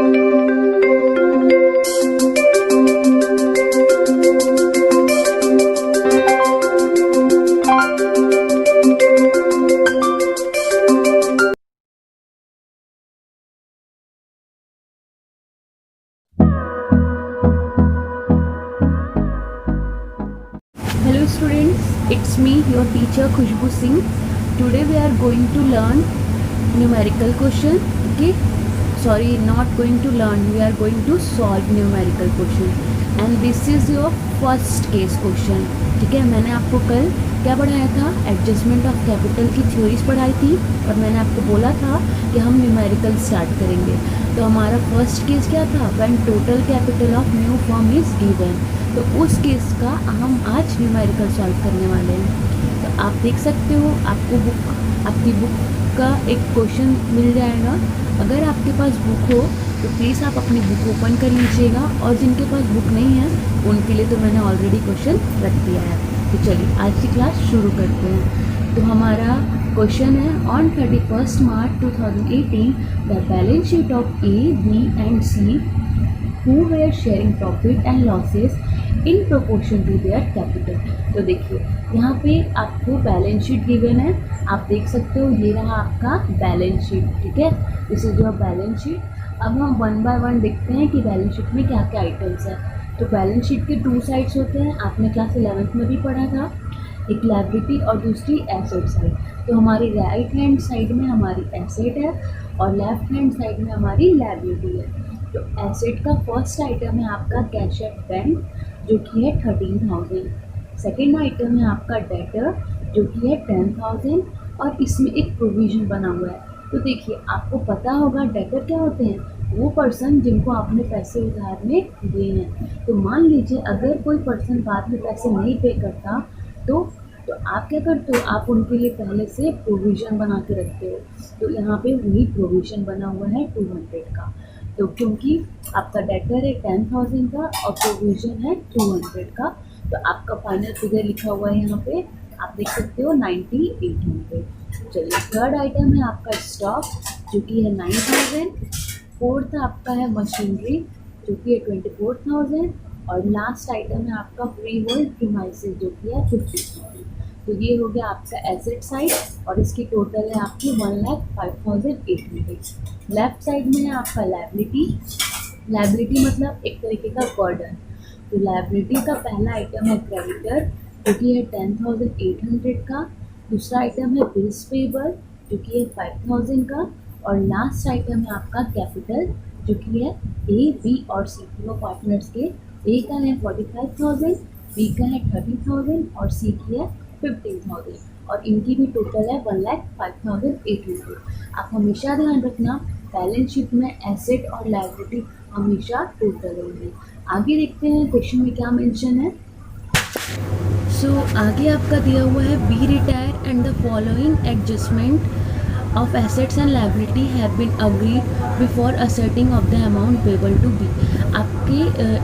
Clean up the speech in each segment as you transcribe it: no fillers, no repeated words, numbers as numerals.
Hello students, it's me your teacher Khushbu Singh. Today we are going to learn numerical question. Okay, sorry, not going to learn, we are going to solve numerical question and this is your first case question. ठीक है, मैंने आपको कल क्या पढ़ाया था, adjustment of capital की theories पढ़ाई थी और मैंने आपको बोला था कि हम न्यूमेरिकल स्टार्ट करेंगे। तो हमारा फर्स्ट केस क्या था, when total capital of new firm is given. तो उस केस का हम आज न्यूमेरिकल सॉल्व करने वाले हैं। तो आप देख सकते हो आपकी बुक का एक क्वेश्चन मिल जाएगा। अगर आपके पास बुक हो तो प्लीज़ आप अपनी बुक ओपन कर लीजिएगा और जिनके पास बुक नहीं है उनके लिए तो मैंने ऑलरेडी क्वेश्चन रख दिया है। तो चलिए आज की क्लास शुरू करते हैं। तो हमारा क्वेश्चन है, on 31 March 2018 the balance sheet of A B and C who were sharing profit and losses in proportion to their capital। तो देखिए यहाँ पे आपको बैलेंस शीट गिवन है, आप देख सकते हो ये रहा आपका बैलेंस शीट। ठीक है, this is your balance sheet. अब हम वन बाय वन देखते हैं कि बैलेंस शीट में क्या क्या आइटम्स है। तो बैलेंस शीट के टू साइड्स होते हैं, आपने क्लास 11th में भी पढ़ा था, एक लायबिलिटी और दूसरी एसेट साइड। तो हमारी राइट हैंड साइड में हमारी एसेट है और लेफ्ट हैंड साइड में हमारी लायबिलिटी है। तो एसेट का फर्स्ट आइटम है आपका कैश एट बैंक जो कि है 13,000। सेकेंड आइटम है आपका डेटर जो कि है 10,000 और इसमें एक प्रोविज़न बना हुआ है। तो देखिए आपको पता होगा डेटर क्या होते हैं, वो पर्सन जिनको आपने पैसे उधार में दिए हैं। तो मान लीजिए अगर कोई पर्सन बाद में पैसे नहीं पे करता तो आप क्या करते हो, आप उनके लिए पहले से प्रोविज़न बना के रखते हो। तो यहाँ पे वही प्रोविज़न बना हुआ है 200 का। तो क्योंकि आपका डेटर है 10,000 का और प्रोविज़न है 200 का, तो आपका फाइनल फिगर लिखा हुआ है यहाँ पे, आप देख सकते हो 9800। चलिए थर्ड आइटम है आपका स्टॉक जो कि है 9,000। फोर्थ आपका है मशीनरी जो कि है 24,000 और लास्ट आइटम है आपका फ्री होल्ड प्रीमाइसेस जो कि है 50,000। तो ये हो गया आपका एसेट साइड और इसकी टोटल है आपकी 1,05,800। लेफ्ट साइड में है आपका लायबिलिटी मतलब एक तरीके का बर्डन। तो लायबिलिटी का पहला आइटम है क्रेडिटर जो कि है 10,800 का, दूसरा आइटम है बिल्स पेबल जो कि है 5,000 का और लास्ट आइटम है आपका कैपिटल जो कि है ए बी और सी तीनों पार्टनर्स के। ए का है 45,000, बी का है 30,000 और सी की है 15,000 और इनकी भी टोटल है 1,05,800। आप हमेशा ध्यान रखना बैलेंस शीट में एसेट और लायबिलिटी हमेशा टोटल होंगे। आगे देखते हैं क्वेश्चन में क्या मेंशन है। सो आगे आपका दिया हुआ है B retire and the following adjustment of assets and liability have been agreed before asserting of the amount payable to B. आपके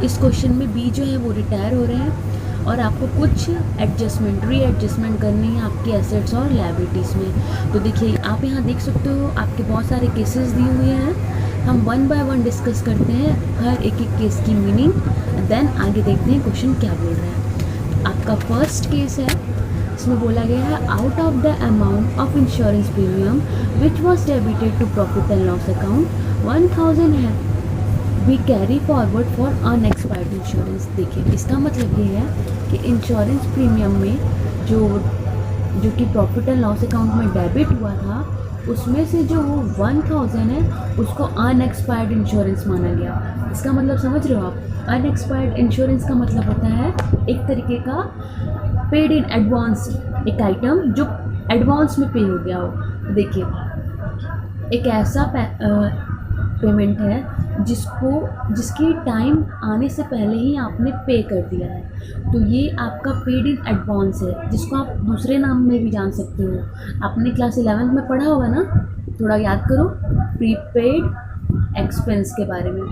इस क्वेश्चन में बी जो है वो रिटायर हो रहे हैं और आपको कुछ रीएडजस्टमेंट करनी है आपकी एसेट्स और लायबिलिटीज़ में। तो देखिए आप यहाँ देख सकते हो आपके बहुत सारे केसेस दिए हुए हैं, हम वन बाय वन डिस्कस करते हैं हर एक केस की मीनिंग, देन आगे देखते हैं क्वेश्चन क्या बोल रहा है। तो आपका फर्स्ट केस है, इसमें बोला गया है out of the amount of insurance premium which was debited to profit and loss account 1,000 है we carry forward for unexpired insurance. देखिए इसका मतलब ये है कि इंश्योरेंस प्रीमियम में जो कि प्रॉफिट एंड लॉस अकाउंट में डेबिट हुआ था उसमें से जो वो 1,000 है उसको अनएक्सपायर्ड इंश्योरेंस माना गया। इसका मतलब समझ रहे हो आप, अनएक्सपायर्ड इंश्योरेंस का मतलब होता है एक तरीके का पेड इन एडवांस, एक आइटम जो एडवांस में पे हो गया हो। देखिए एक ऐसा पेमेंट है जिसकी टाइम आने से पहले ही आपने पे कर दिया है, तो ये आपका पेड इन एडवांस है जिसको आप दूसरे नाम में भी जान सकते हो। आपने क्लास 11th में पढ़ा होगा ना, थोड़ा याद करो प्रीपेड एक्सपेंस के बारे में,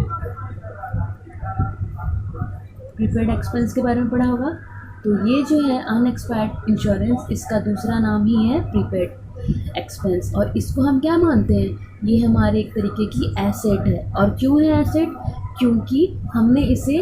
प्रीपेड एक्सपेंस के बारे में पढ़ा होगा। तो ये जो है अनएक्सपायर्ड इंश्योरेंस, इसका दूसरा नाम ही है प्रीपेड। एक्सपेंस, और इसको हम क्या मानते हैं, ये हमारे एक तरीके की एसेट है। और क्यों है एसेट, क्योंकि हमने इसे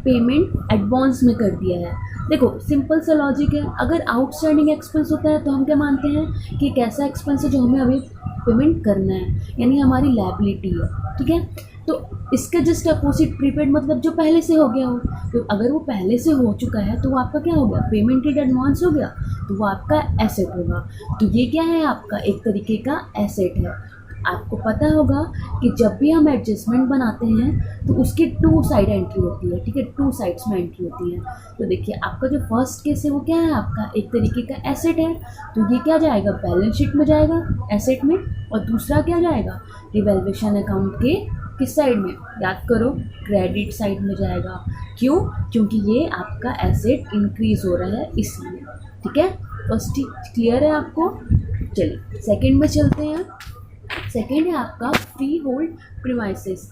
पेमेंट एडवांस में कर दिया है। देखो सिंपल सा लॉजिक है, अगर आउटस्टैंडिंग एक्सपेंस होता है तो हम क्या मानते हैं कि एक ऐसा एक्सपेंस है जो हमें अभी पेमेंट करना है, यानी हमारी लायबिलिटी है, ठीक है। तो इसका जस्ट अपोजिट प्रीपेड मतलब जो पहले से हो गया हो, तो अगर वो पहले से हो चुका है तो वो आपका क्या हो गया, पेमेंट इन एडवांस हो गया, तो वो आपका एसेट होगा। तो ये क्या है, आपका एक तरीके का एसेट है। आपको पता होगा कि जब भी हम एडजस्टमेंट बनाते हैं तो उसकी 2 साइड एंट्री होती है, ठीक है, 2 साइड्स में एंट्री होती है। तो देखिए आपका जो फर्स्ट केस है वो क्या है, आपका एक तरीके का एसेट है, तो ये क्या जाएगा, बैलेंस शीट में जाएगा एसेट में, और दूसरा क्या जाएगा, रिवैल्यूएशन अकाउंट के किस साइड में, याद करो, क्रेडिट साइड में जाएगा। क्यों, क्योंकि ये आपका एसेट इंक्रीज हो रहा है इसलिए, ठीक है। फर्स्ट क्लियर है आपको। चलिए सेकंड में चलते हैं। सेकेंड है आपका free hold premises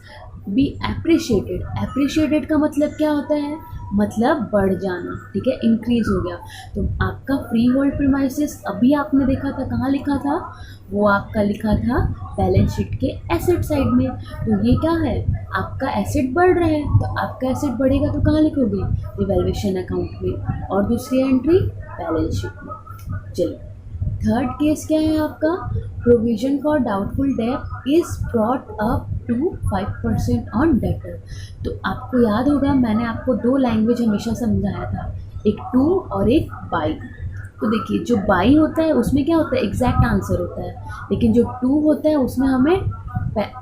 B appreciated. Appreciated का मतलब क्या होता है, मतलब बढ़ जाना, ठीक है, इंक्रीज हो गया। तो आपका फ्री होल्ड प्रीमाइसेस अभी आपने देखा था, कहाँ लिखा था, वो आपका लिखा था बैलेंस शीट के एसेट साइड में। तो ये क्या है, आपका एसेट बढ़ रहा है, तो आपका एसेट बढ़ेगा तो कहाँ लिखोगे, रिवैल्यूएशन अकाउंट में, और दूसरी एंट्री बैलेंस शीट में। चलिए थर्ड केस क्या है आपका, provision for doubtful debt is brought up to 5% on debtor. तो आपको याद होगा मैंने आपको 2 लैंग्वेज हमेशा समझाया था, एक टू और एक बाई। तो देखिए जो बाई होता है उसमें क्या होता है, एग्जैक्ट आंसर होता है, लेकिन जो टू होता है उसमें हमें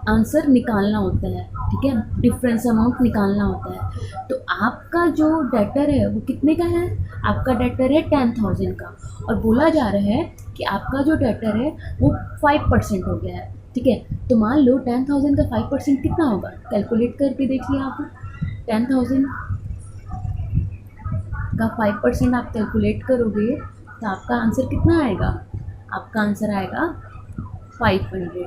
आंसर निकालना होता है, ठीक है, डिफरेंस अमाउंट निकालना होता है। तो आपका जो डेटर है वो कितने का है, आपका डेटर है 10,000 का, और बोला जा रहा है कि आपका जो डेटर है वो 5% हो गया है, ठीक है। तो मान लो 10,000 का 5% कितना होगा, कैलकुलेट करके देखिए आप, 10,000 का 5% आप कैलकुलेट करोगे तो आपका आंसर कितना आएगा, आपका आंसर आएगा 500,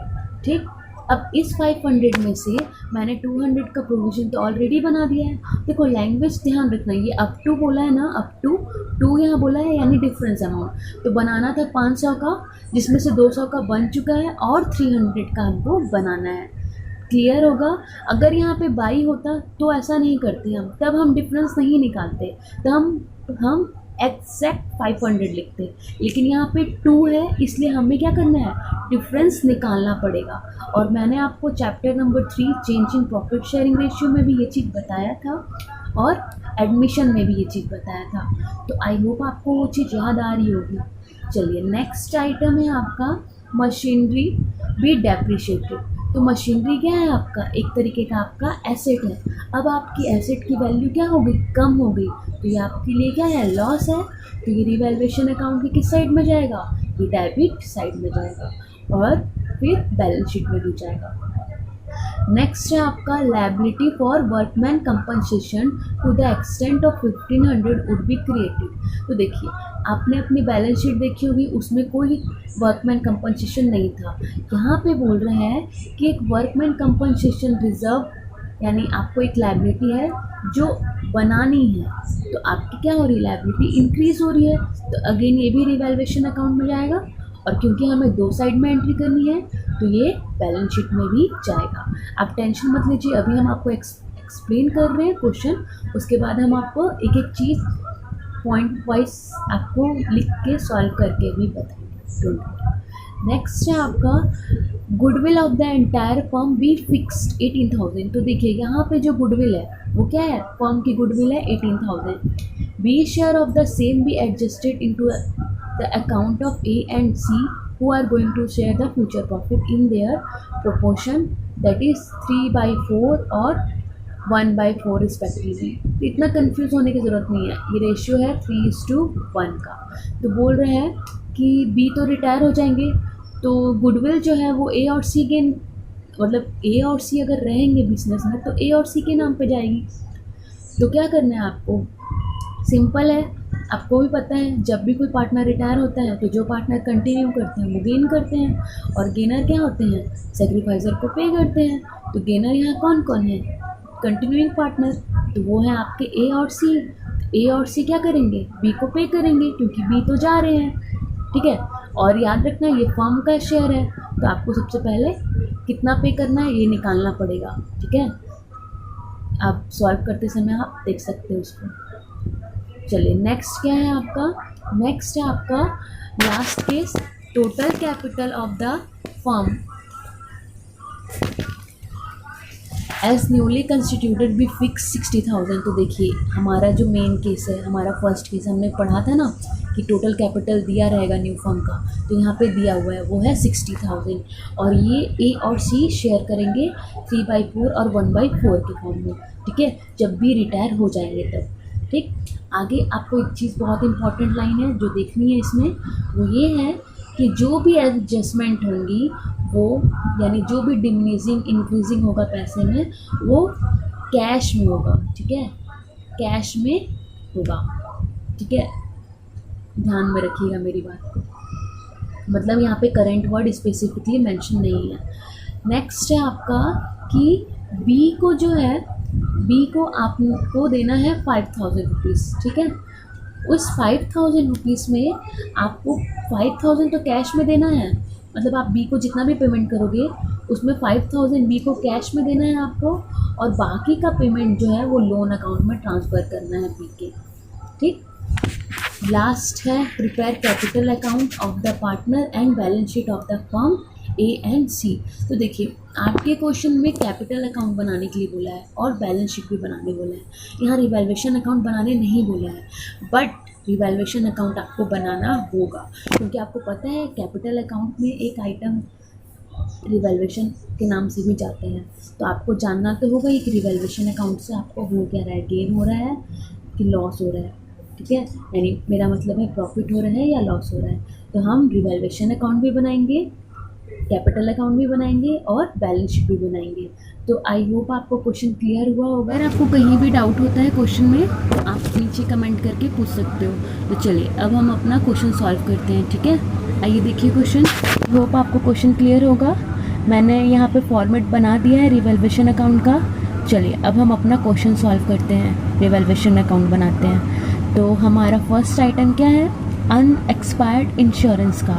ठीक। अब इस 500 में से मैंने 200 का प्रोविज़न तो ऑलरेडी बना दिया है। देखो लैंग्वेज ध्यान रखना, ये अप टू बोला है ना, अप टू 2 यहाँ बोला है, यानी डिफरेंस अमाउंट। तो बनाना था 500 का, जिसमें से 200 का बन चुका है, और 300 का हमको बनाना है। क्लियर होगा। अगर यहाँ पे बाई होता तो ऐसा नहीं करते हम, तब हम डिफरेंस नहीं निकालते, तब हम एग्जैक्ट 500 लिखते, लेकिन यहाँ पे 2 है इसलिए हमें क्या करना है, डिफरेंस निकालना पड़ेगा। और मैंने आपको chapter number 3 change in profit sharing ratio में भी ये चीज़ बताया था, और एडमिशन में भी ये चीज़ बताया था। तो आई होप आपको वो चीज़ याद आ रही होगी। चलिए नेक्स्ट आइटम है आपका मशीनरी बी डेप्रिशिएटेड। तो मशीनरी क्या है, आपका एक तरीके का आपका एसेट है। अब आपकी एसेट की वैल्यू क्या हो गई, कम हो गई, तो ये आपके लिए क्या है, लॉस है। तो ये रिवैल्यूएशन अकाउंट की किस साइड में जाएगा, ये डेबिट साइड में जाएगा, और फिर बैलेंस शीट में भी जाएगा। नेक्स्ट है आपका liability for workman compensation to the extent of 1500 would be created. तो देखिए आपने अपनी बैलेंस शीट देखी होगी, उसमें कोई वर्कमैन कंपनसेशन नहीं था। यहाँ पे बोल रहे हैं कि एक वर्कमैन कंपनसेशन रिजर्व, यानी आपको एक लायबिलिटी है जो बनानी है, तो आपकी क्या हो रही है, लायबिलिटी इंक्रीज हो रही है। तो अगेन ये भी रिवैल्यूएशन अकाउंट में जाएगा, और क्योंकि हमें 2 साइड में एंट्री करनी है तो ये बैलेंस शीट में भी जाएगा। आप टेंशन मत लीजिए, अभी हम आपको एक्सप्लेन कर रहे हैं क्वेश्चन, उसके बाद हम आपको एक एक चीज़ पॉइंट वाइज आपको लिख के सॉल्व करके भी बताएंगे। नेक्स्ट है आपका goodwill of the entire firm be fixed 18,000। तो देखिए यहाँ पे जो गुडविल है वो क्या है, फर्म की गुडविल है 18,000। B share of the same be adjusted into the account of A and C who are going to share the future profit in their proportion, that is 3/4 और 1/4 रिस्पेक्टिवली। तो इतना confuse होने की ज़रूरत नहीं है, ये रेशियो है 3:1 का। तो बोल रहे हैं कि B तो रिटायर हो जाएंगे, तो गुडविल जो है वो A और C के, मतलब A और C अगर रहेंगे बिजनेस में तो A और C के नाम पे जाएगी। तो क्या करना है आपको, सिंपल है, आपको भी पता है जब भी कोई पार्टनर रिटायर होता है तो जो पार्टनर कंटिन्यू करते हैं वो गेन करते हैं, और गेनर क्या होते हैं, सेक्रीफाइजर को पे करते हैं। तो गेनर यहाँ कौन कौन है, कंटिन्यूइंग पार्टनर, तो वो है आपके ए और सी। ए और सी क्या करेंगे, बी को पे करेंगे क्योंकि बी तो जा रहे हैं, ठीक है। और याद रखना ये फर्म का शेयर है, तो आपको सबसे पहले कितना पे करना है ये निकालना पड़ेगा, ठीक है। आप सॉल्व करते समय आप देख सकते हो उसको। चलिए नेक्स्ट क्या है आपका, नेक्स्ट है आपका last case, total capital of the firm as newly constituted be fix 60,000। तो देखिए हमारा जो मेन केस है, हमारा फर्स्ट केस हमने पढ़ा था ना कि टोटल कैपिटल दिया रहेगा न्यू फर्म का, तो यहाँ पे दिया हुआ है वो है 60,000 और ये ए और सी शेयर करेंगे 3/4 और 1/4 के फॉर्म में, ठीक है, जब भी रिटायर हो जाएंगे तब, ठीक। आगे आपको एक चीज़ बहुत इंपॉर्टेंट लाइन है जो देखनी है इसमें, वो ये है कि जो भी एडजस्टमेंट होंगी वो, यानी जो भी डिमिनिशिंग इंक्रीजिंग होगा पैसे में, वो कैश में होगा, ठीक है, कैश में होगा, ठीक है, ध्यान में रखिएगा मेरी बात को, मतलब यहाँ पे करंट वर्ड स्पेसिफिकली मेंशन नहीं है। नेक्स्ट है आपका कि बी को जो है, बी को आपको देना है 5,000 रुपीज़, ठीक है। उस 5,000 रुपीज़ में आपको 5,000 तो कैश में देना है, मतलब आप बी को जितना भी पेमेंट करोगे उसमें 5,000 बी को कैश में देना है आपको, और बाकी का पेमेंट जो है वो लोन अकाउंट में ट्रांसफ़र करना है बी के, ठीक। लास्ट है prepare capital account of the partner and balance sheet of the firm A and C. तो देखिए आपके क्वेश्चन में कैपिटल अकाउंट बनाने के लिए बोला है और बैलेंस शीट भी बनाने बोला है, यहाँ रिवैल्यूएशन अकाउंट बनाने नहीं बोला है, बट रिवैल्यूएशन अकाउंट आपको बनाना होगा, क्योंकि आपको पता है कैपिटल अकाउंट में एक आइटम रिवैल्यूएशन के नाम से भी जाते हैं, तो आपको जानना तो होगा ही कि रिवैल्यूएशन अकाउंट से आपको हो क्या रहा है, गेन हो रहा है कि लॉस हो रहा है, ठीक है, यानी मेरा मतलब है प्रॉफिट हो रहा है या लॉस हो रहा है। तो हम रिवैल्यूएशन अकाउंट भी बनाएंगे, कैपिटल अकाउंट भी बनाएंगे और बैलेंस शीट भी बनाएंगे। तो आई होप आपको क्वेश्चन क्लियर हुआ होगा। अगर आपको कहीं भी डाउट होता है क्वेश्चन में, आप नीचे कमेंट करके पूछ सकते हो। तो चलिए अब हम अपना क्वेश्चन सॉल्व करते हैं, ठीक है। आइए देखिए क्वेश्चन, होप आपको क्वेश्चन क्लियर होगा। मैंने यहाँ पे फॉर्मेट बना दिया है रिवैल्यूएशन अकाउंट का। चलिए अब हम अपना क्वेश्चन सॉल्व करते हैं, रिवैल्यूएशन अकाउंट बनाते हैं। तो हमारा फर्स्ट आइटम क्या है, अनएक्सपायर्ड इंश्योरेंस का।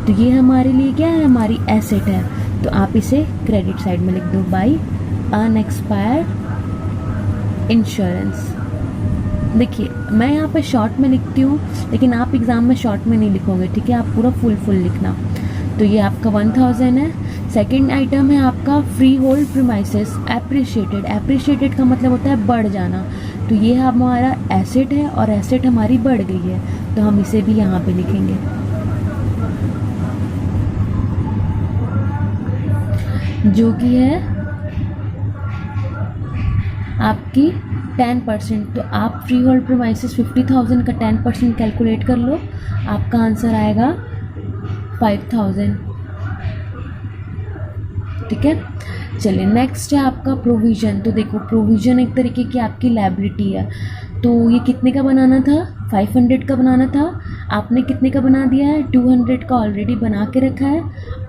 तो ये हमारे लिए क्या है, हमारी एसेट है, तो आप इसे क्रेडिट साइड में लिख दो, बाय अनएक्सपायर्ड इंश्योरेंस। देखिए मैं यहाँ पे शॉर्ट में लिखती हूँ, लेकिन आप एग्ज़ाम में शॉर्ट में नहीं लिखोगे, ठीक है, आप पूरा फुल लिखना। तो ये आपका 1,000 है। सेकंड आइटम है आपका free hold premises appreciated. Appreciated का मतलब होता है बढ़ जाना, तो ये हमारा एसेट है और एसेट हमारी बढ़ गई है, तो हम इसे भी यहाँ पे लिखेंगे। जो कि है आपकी 10%। तो आप फ्री होल्ड प्रीमाइसेस 50,000 का 10% कैलकुलेट कर लो, आपका आंसर आएगा 5,000, ठीक है। चलिए नेक्स्ट है आपका प्रोविज़न। तो देखो प्रोविज़न एक तरीके की आपकी लायबिलिटी है, तो ये कितने का बनाना था, 500 का बनाना था, आपने कितने का बना दिया है, 200 का ऑलरेडी बना के रखा है,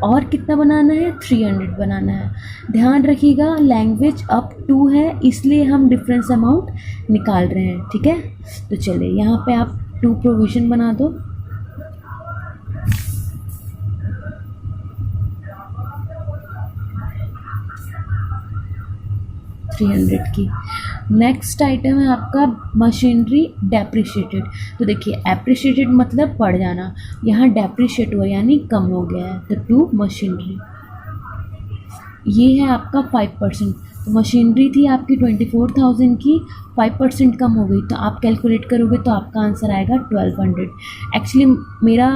और कितना बनाना है, 300 बनाना है। ध्यान रखिएगा लैंग्वेज अप टू है, इसलिए हम डिफरेंस अमाउंट निकाल रहे हैं, ठीक है। तो चलिए यहाँ पे आप 2 प्रोविज़न बना दो। की नेक्स्ट आइटम है आपका मशीनरी डेप्रिशिएटेड। तो देखिए एप्रिशिएटेड मतलब बढ़ जाना, यहाँ डेप्रिशिएट हुआ यानी कम हो गया है, तो 2 मशीनरी। ये है आपका 5%। तो मशीनरी थी आपकी 24,000 की, 5% कम हो गई, तो आप कैलकुलेट करोगे तो आपका आंसर आएगा 1200। एक्चुअली मेरा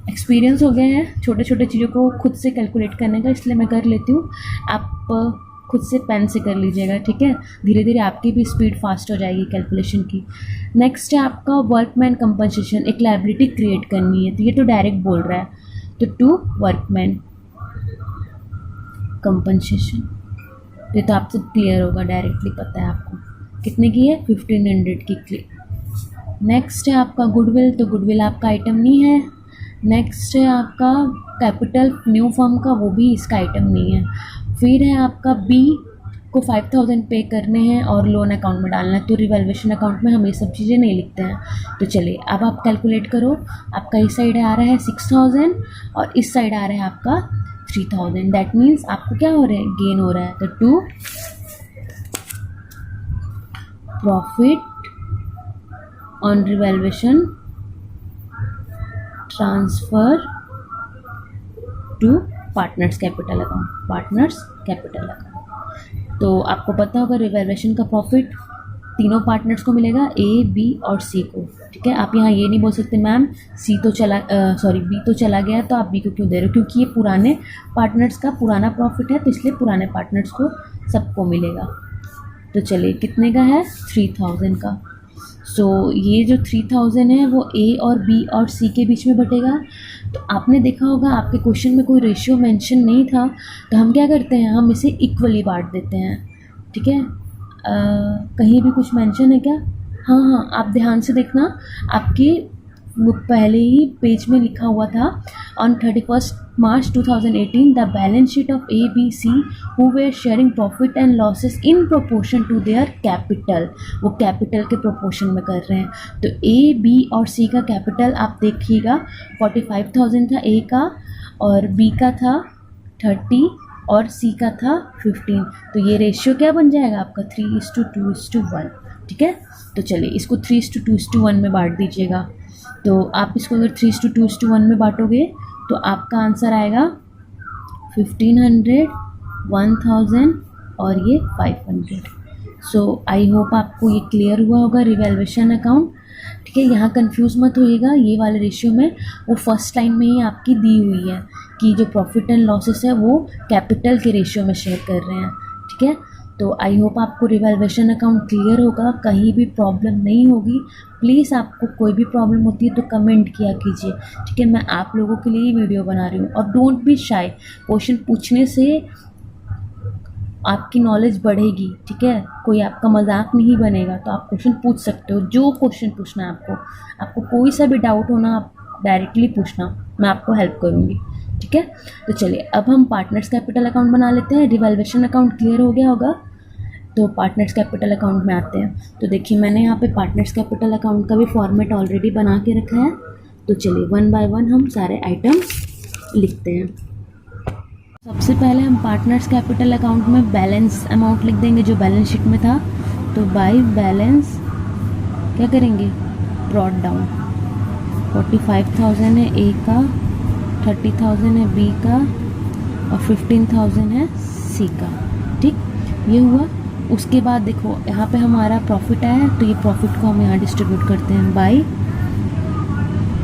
एक्सपीरियंस हो गया है छोटे छोटे चीज़ों को खुद से कैलकुलेट करने का, इसलिए मैं कर लेती हूँ, आप खुद से पेन से कर लीजिएगा, ठीक है। धीरे धीरे आपकी भी स्पीड फास्ट हो जाएगी कैलकुलेशन की। नेक्स्ट है आपका वर्कमैन कंपनसेशन, एक लायबिलिटी क्रिएट करनी है, तो ये तो डायरेक्ट बोल रहा है, तो 2 वर्कमैन कंपनसेशन। ये तो आपसे क्लियर होगा, डायरेक्टली पता है आपको कितने की है, 1500 की। नेक्स्ट है आपका गुडविल। तो गुडविल आपका आइटम नहीं है। नेक्स्ट है आपका कैपिटल न्यू फर्म का, वो भी इसका आइटम नहीं है। फिर है आपका बी को 5000 पे करने हैं और लोन अकाउंट में डालना है, तो रिवैल्यूएशन अकाउंट में हम ये सब चीज़ें नहीं लिखते हैं। तो चलिए अब आप कैलकुलेट करो। आपका इस साइड आ रहा है 6000 और इस साइड आ रहा है आपका 3000। दैट मीन्स आपको क्या हो रहा है, गेन हो रहा है। तो to profit on revaluation transfer to partners capital account, partners capital account. तो आपको पता होगा रिवैल्यूएशन का प्रॉफिट तीनों पार्टनर्स को मिलेगा, ए, बी और सी को। ठीक है, आप यहाँ ये नहीं बोल सकते मैम सी तो चला बी तो चला गया तो आप बी को क्यों दे रहे हो, क्योंकि ये पुराने पार्टनर्स का पुराना प्रॉफिट है, तो इसलिए पुराने पार्टनर्स को सबको मिलेगा। तो चलिए कितने का है, 3000 का। सो ये जो 3000 है वो ए और बी और सी के बीच में बटेगा। तो आपने देखा होगा आपके क्वेश्चन में कोई रेशियो मेंशन नहीं था, तो हम क्या करते हैं, हम इसे इक्वली बांट देते हैं। ठीक है, कहीं भी कुछ मेंशन है क्या? हाँ, आप ध्यान से देखना, आपके पहले ही पेज में लिखा हुआ था on 31 March 2018 the balance sheet of A B C who were sharing profit and losses in proportion to their capital. वो कैपिटल के प्रोपोर्शन में कर रहे हैं। तो ए, बी और सी का कैपिटल आप देखिएगा 45,000 था ए का, और बी का था 30 और सी का था 15। तो ये रेशियो क्या बन जाएगा आपका, 3:2:1। ठीक है, तो चलिए इसको 3:2:1 में बांट दीजिएगा। तो आप इसको अगर 3:2:1 में बांटोगे तो आपका आंसर आएगा 1500, 1000 और ये 500। सो आई होप आपको ये क्लियर हुआ होगा रिवैल्यूएशन अकाउंट। ठीक है, यहाँ कंफ्यूज मत होइएगा, ये वाले रेशियो में वो फर्स्ट लाइन में ही आपकी दी हुई है कि जो प्रॉफिट एंड लॉसेस है वो कैपिटल के रेशियो में शेयर कर रहे हैं। ठीक है, तो आई होप आपको रिवैल्यूएशन अकाउंट क्लियर होगा, कहीं भी प्रॉब्लम नहीं होगी। प्लीज़ आपको कोई भी प्रॉब्लम होती है तो कमेंट किया कीजिए। ठीक है, मैं आप लोगों के लिए ही वीडियो बना रही हूँ। और डोंट बी शाय, क्वेश्चन पूछने से आपकी नॉलेज बढ़ेगी। ठीक है, कोई आपका मजाक नहीं बनेगा, तो आप क्वेश्चन पूछ सकते हो, जो क्वेश्चन पूछना है आपको कोई सा भी डाउट होना आप डायरेक्टली पूछना, मैं आपको हेल्प करूँगी। ठीक है, तो चलिए अब हम पार्टनर्स कैपिटल अकाउंट बना लेते हैं। रिवैल्यूएशन अकाउंट क्लियर हो गया होगा, तो पार्टनर्स कैपिटल अकाउंट में आते हैं। तो देखिए मैंने यहाँ पे पार्टनर्स कैपिटल अकाउंट का भी फॉर्मेट ऑलरेडी बना के रखा है। तो चलिए 1 बाय 1 हम सारे आइटम्स लिखते हैं। सबसे पहले हम पार्टनर्स कैपिटल अकाउंट में बैलेंस अमाउंट लिख देंगे जो बैलेंस शीट में था। तो बाय बैलेंस क्या करेंगे, ब्रॉट डाउन। 45,000 है ए का, 30,000 है बी का और 15,000 है सी का। ठीक, ये हुआ। उसके बाद देखो यहाँ पे हमारा प्रॉफिट आया, तो ये प्रॉफिट को हम यहाँ डिस्ट्रीब्यूट करते हैं बाय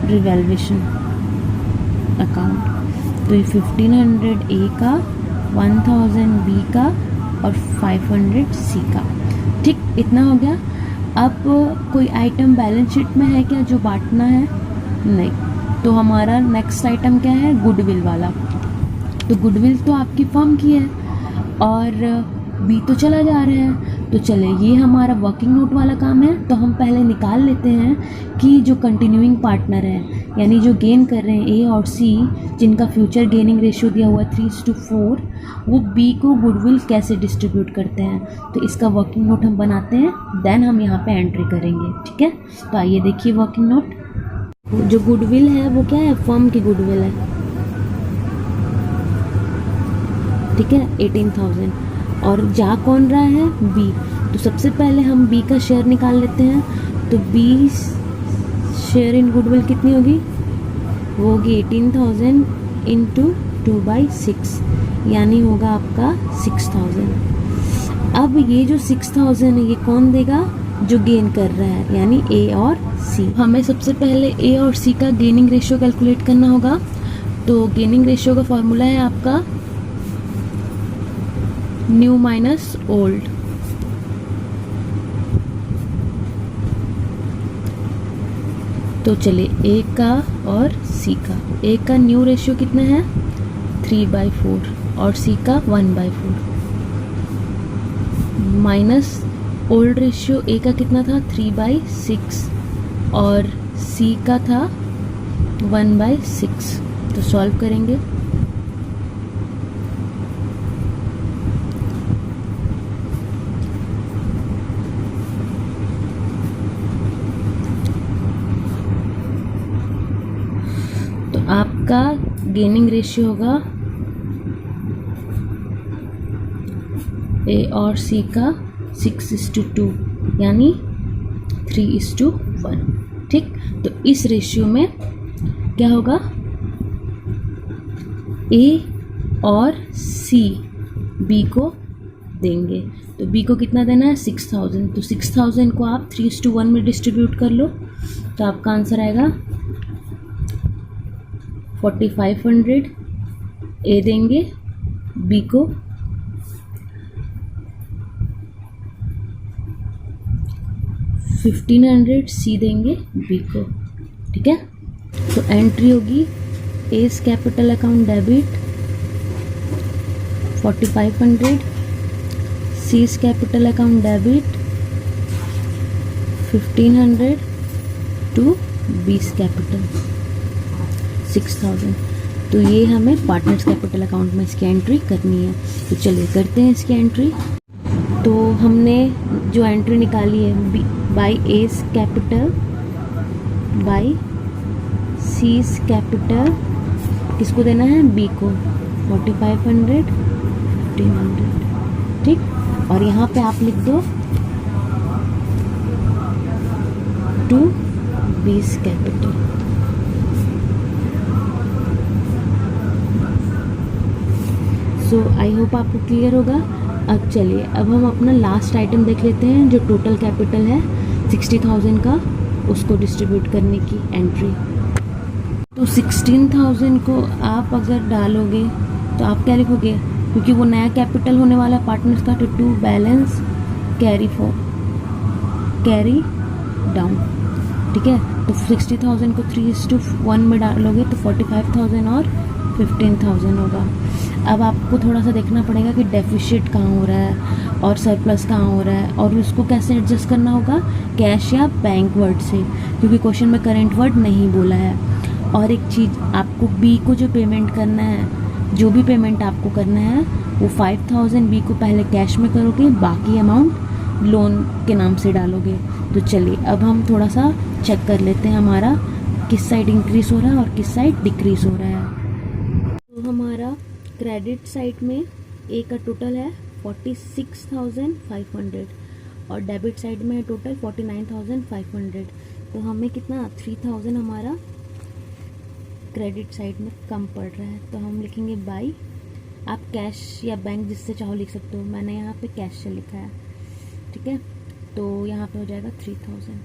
रिवैल्यूएशन अकाउंट। तो ये 1500 ए का, 1000 बी का और 500 सी का। ठीक, इतना हो गया। अब कोई आइटम बैलेंस शीट में है क्या जो बांटना है? नहीं। तो हमारा नेक्स्ट आइटम क्या है, गुडविल वाला। तो गुडविल तो आपकी फर्म की है और बी तो चला जा रहा है। तो चले ये हमारा वर्किंग नोट वाला काम है। तो हम पहले निकाल लेते हैं कि जो कंटिन्यूइंग पार्टनर है, यानी जो गेन कर रहे हैं ए और सी, जिनका फ्यूचर गेनिंग रेशियो दिया हुआ है 3:4, वो बी को गुडविल कैसे डिस्ट्रीब्यूट करते हैं। तो इसका वर्किंग नोट हम बनाते हैं, देन हम यहाँ पे एंट्री करेंगे। ठीक है, तो आइए देखिए वर्किंग नोट। जो गुडविल है वो क्या है, फर्म की गुडविल है। ठीक है, 18,000। और जा कौन रहा है, बी। तो सबसे पहले हम बी का शेयर निकाल लेते हैं। तो बी शेयर इन गुडविल कितनी होगी, वो होगी 18,000 इंटू 2/6, यानी होगा आपका 6,000। अब ये जो 6,000 है ये कौन देगा, जो गेन कर रहा है, यानी ए और सी। हमें सबसे पहले ए और सी का गेनिंग रेशियो कैलकुलेट करना होगा। तो गेनिंग रेशियो का फॉर्मूला है आपका न्यू माइनस ओल्ड। तो चलिए ए का और सी का, ए का न्यू रेशियो कितना है 3/4 और सी का 1/4, माइनस ओल्ड रेशियो ए का कितना था 3/6 और सी का था 1/6। तो सॉल्व करेंगे। का गेनिंग रेशियो होगा ए और सी का 6:2 यानी 3:1। ठीक, तो इस रेशियो में क्या होगा, ए और सी बी को देंगे। तो बी को कितना देना है, 6000। तो 6000 को आप 3:1 में डिस्ट्रीब्यूट कर लो, तो आपका आंसर आएगा 4500 ए देंगे, बी को 1500 सी देंगे बी को। ठीक है, तो एंट्री होगी A's capital account debit 4500, C's capital account debit 1500 to B's capital 6000। तो ये हमें पार्टनर्स कैपिटल अकाउंट में इसकी एंट्री करनी है। तो चलिए करते हैं इसकी एंट्री। तो हमने जो एंट्री निकाली है by S capital by seize capital, किसको देना है, बी को 4500 1500। ठीक, और यहाँ पे आप लिख दो to B's capital. So I hope आपको क्लियर होगा। अब चलिए, अब हम अपना लास्ट आइटम देख लेते हैं जो टोटल कैपिटल है 60,000 का, उसको डिस्ट्रीब्यूट करने की एंट्री। तो 16,000 को आप अगर डालोगे तो आप क्या लिखोगे, क्योंकि वो नया कैपिटल होने वाला है पार्टनर्स का, तो टू बैलेंस कैरी डाउन। ठीक है, तो 60,000 को 3:1 में डालोगे तो 45,000 और 15,000 होगा। अब आपको थोड़ा सा देखना पड़ेगा कि डेफिसिट कहाँ हो रहा है और सरप्लस कहाँ हो रहा है, और उसको कैसे एडजस्ट करना होगा, कैश या बैंक वर्ड से, क्योंकि क्वेश्चन में करेंट वर्ड नहीं बोला है। और एक चीज़, आपको बी को जो पेमेंट करना है, जो भी पेमेंट आपको करना है वो 5000 बी को पहले कैश में करोगे, बाकी अमाउंट लोन के नाम से डालोगे। तो चलिए अब हम थोड़ा सा चेक कर लेते हैं हमारा किस साइड इंक्रीज़ हो रहा है और किस साइड डिक्रीज़ हो रहा है। तो हमारा क्रेडिट साइड में ए का टोटल है 46,500 और डेबिट साइड में है टोटल 49,500। तो हमें कितना 3,000 हमारा क्रेडिट साइड में कम पड़ रहा है। तो हम लिखेंगे बाई, आप कैश या बैंक जिससे चाहो लिख सकते हो, मैंने यहाँ पे कैश से लिखा है। ठीक है, तो यहाँ पे हो जाएगा 3000।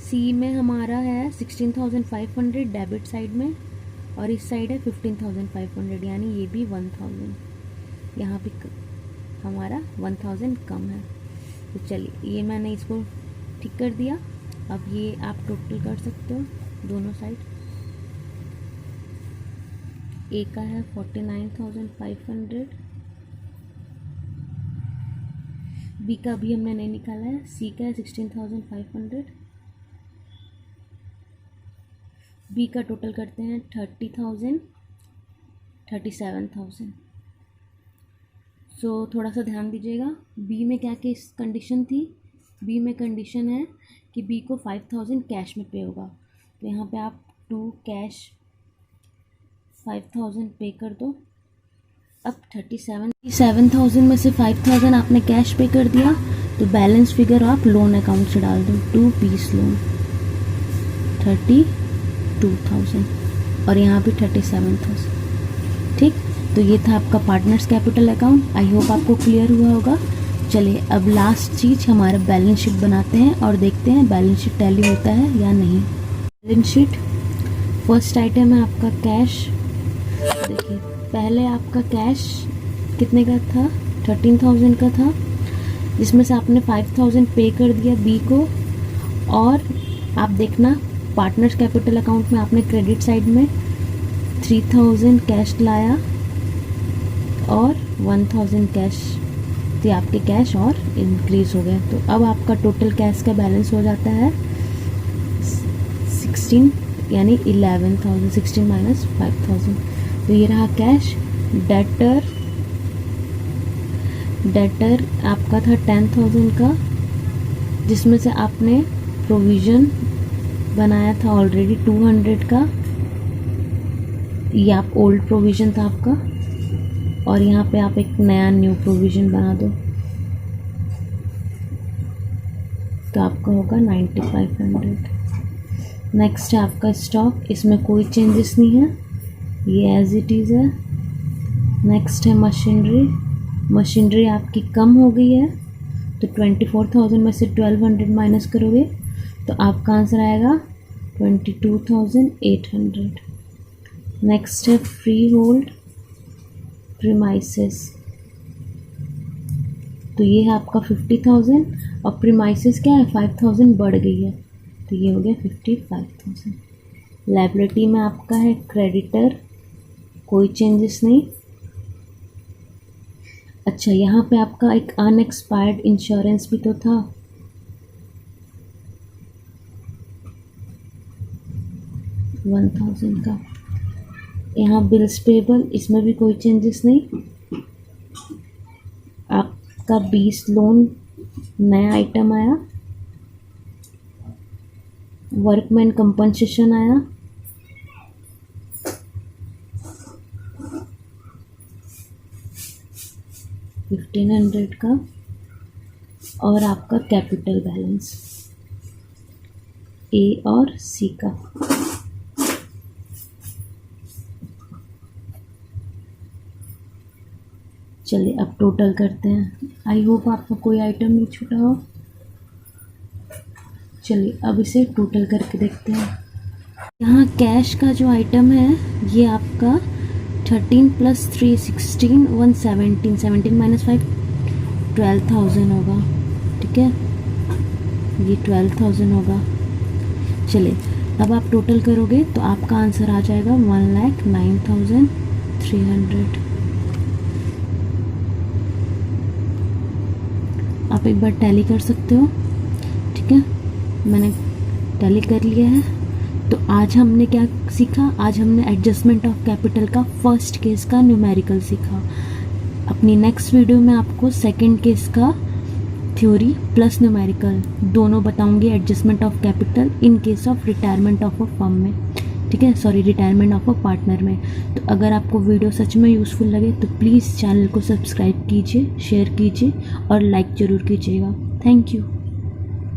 सी में हमारा है 16,500 डेबिट साइड में, और इस साइड है 15,500, यानी ये भी 1000, यहाँ पे हमारा 1000 कम है। तो चलिए ये मैंने इसको ठीक कर दिया। अब ये आप टोटल कर सकते हो दोनों साइड। ए का है 49,500, बी का भी हमने नहीं निकाला है, सी का है 16,500, बी का टोटल करते हैं 30,000 37,000। सो थोड़ा सा ध्यान दीजिएगा, बी में क्या केस कंडीशन थी, बी में कंडीशन है कि बी को 5000 कैश में पे होगा। तो यहाँ पे आप टू कैश 5000 पे कर दो। अब 37,000 में से 5000 आपने कैश पे कर दिया, तो बैलेंस फिगर आप लोन अकाउंट से डाल दो, टू पीस लोन 32,000 और यहाँ पे 37,000। ठीक, तो ये था आपका पार्टनर्स कैपिटल अकाउंट। आई होप आपको क्लियर हुआ होगा। चलिए अब लास्ट चीज़ हमारा बैलेंस शीट बनाते हैं और देखते हैं बैलेंस शीट टैली होता है या नहीं। बैलेंस शीट, फर्स्ट आइटम है आपका कैश। देखिए पहले आपका कैश कितने का था, 13,000 का था, जिसमें से आपने 5,000 पे कर दिया बी को। और आप देखना पार्टनर्स कैपिटल अकाउंट में आपने क्रेडिट साइड में 3,000 कैश लाया और 1,000 कैश, तो आपके कैश और इंक्रीज हो गए। तो अब आपका टोटल कैश का बैलेंस हो जाता है 16 यानी 11,000, 16 माइनस 5,000। तो ये रहा कैश। डेटर आपका था 10,000 का, जिसमें से आपने प्रोविज़न बनाया था ऑलरेडी 200 का, ये आप ओल्ड प्रोविज़न था आपका, और यहाँ पे आप एक नया न्यू प्रोविज़न बना दो, तो आपका होगा 9500। नेक्स्ट है आपका स्टॉक, इसमें कोई चेंजेस नहीं है, ये एज इट इज़ है। नेक्स्ट है मशीनरी, मशीनरी आपकी कम हो गई है, तो 24,000 में से 1200 माइनस करोगे तो आपका आंसर आएगा 22,800। नेक्स्ट है फ्री होल्ड प्रीमाइसेस, तो ये है आपका 50,000 और प्रीमाइसेस क्या है 5,000 बढ़ गई है, तो ये हो गया 55,000। लायबिलिटी में आपका है क्रेडिटर, कोई चेंजेस नहीं। अच्छा, यहाँ पे आपका एक अनएक्सपायर्ड इंश्योरेंस भी तो था, $1,000 का। यहाँ बिल्स पेबल, इसमें भी कोई चेंजेस नहीं। आपका 20 लोन नया आइटम आया, वर्कमैन कंपनसेशन आया, $1,500 का, और आपका कैपिटल बैलेंस ए और सी का। चलिए अब टोटल करते हैं। आई होप आपका कोई आइटम नहीं छूटा हो। चलिए अब इसे टोटल करके देखते हैं। यहाँ कैश का जो आइटम है ये आपका 13 + 3 16 117, 17 - 5 12,000 होगा, ठीक है, ये 12,000 होगा। चलिए अब आप टोटल करोगे तो आपका आंसर आ जाएगा 1,09,300। आप एक बार टैली कर सकते हो, ठीक है, मैंने टैली कर लिया है। तो आज हमने क्या सीखा, आज हमने एडजस्टमेंट ऑफ कैपिटल का फर्स्ट केस का न्यूमेरिकल सीखा। अपनी नेक्स्ट वीडियो में आपको सेकंड केस का थ्योरी प्लस न्यूमेरिकल दोनों बताऊंगी, adjustment of capital in case of retirement of a firm में, ठीक है, sorry retirement of a partner में। तो अगर आपको वीडियो सच में यूज़फुल लगे तो प्लीज़ चैनल को सब्सक्राइब कीजिए, शेयर कीजिए और लाइक ज़रूर कीजिएगा। Thank you.